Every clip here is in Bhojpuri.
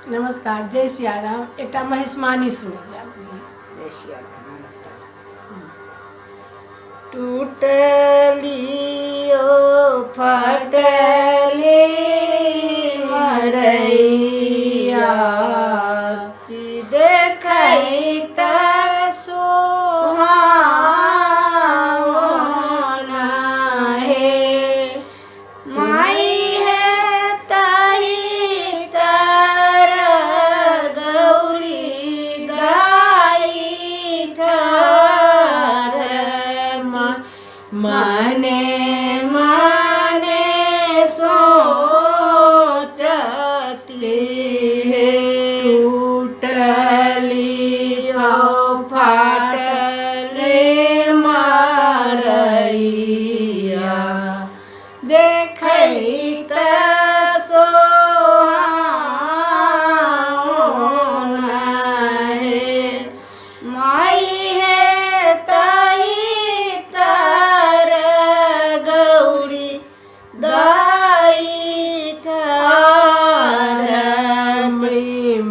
नमस्कार, जय सियाराम। एक महिष्मानी सुने जा। जय सियाराम। नमस्कार। टूटली ओ फटली मरैया की देखै त सुहावना हे माई है ताही तर गौरी गाई ठर मने मने सोचती है टूटली हो फाटले मरैया देखै त सोहावना हे माई है ताई तर गौरी दाई ठार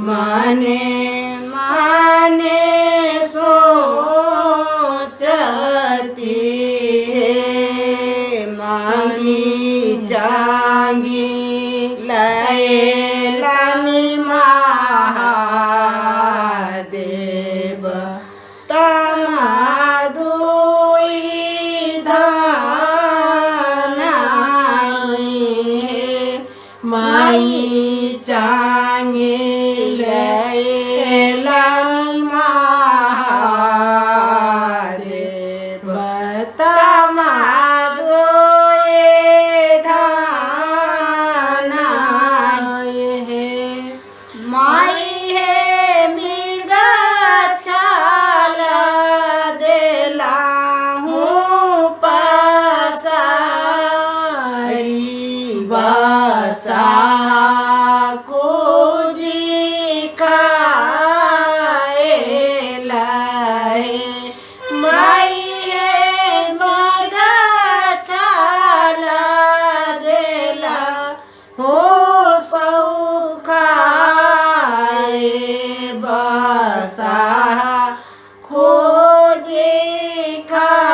मने मने सोचती है मांगी जांगी लैलानी महादेव तमादुई धनाई माई चांगे लैलानी महादेव तमादुई धनाई माई है मृगा छाला देला हूँ पसारी बसा कुजी खाएला है माई है मृगा छाला देला हो सौखाए बसा खोजे खाएला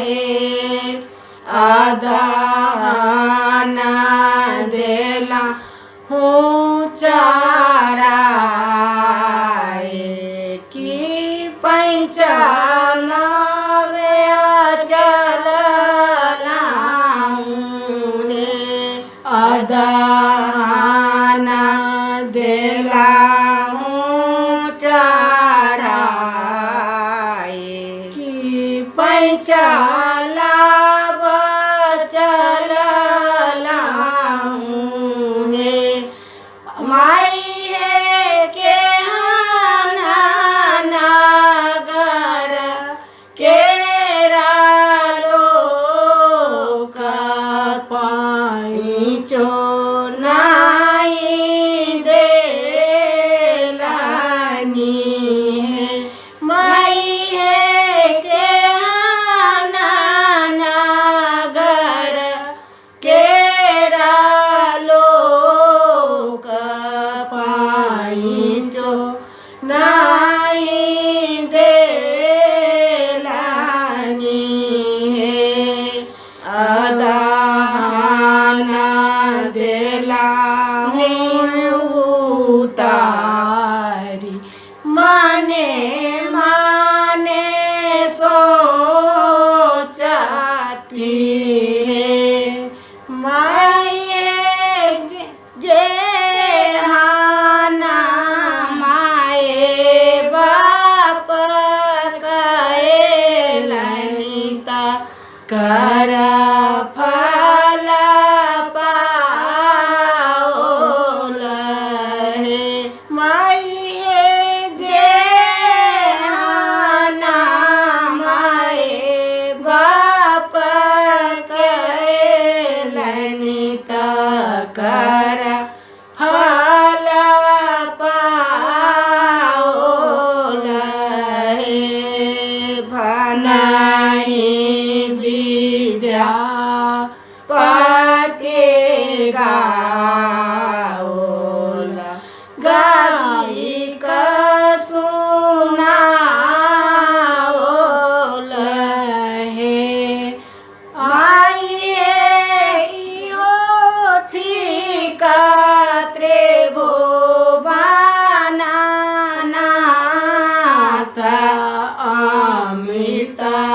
है आदाना देला हूँ चाराए की पैचालावे चलना अदाना देला हूँ चढ़ाए की पैचाला चलना माई है के नगर केरा लोक पाइचो नाई देलानी माई है के नगर केरा लोक पाइचो नाई देलानी अदाना देला उतारी माने माने सोचती है माई जे हाना माए बाप कएलनिता कर फल पाओल है माई है जे हाना माए बाप कएलनिता कर फल पाओल है भनाई विद्या पते गा ता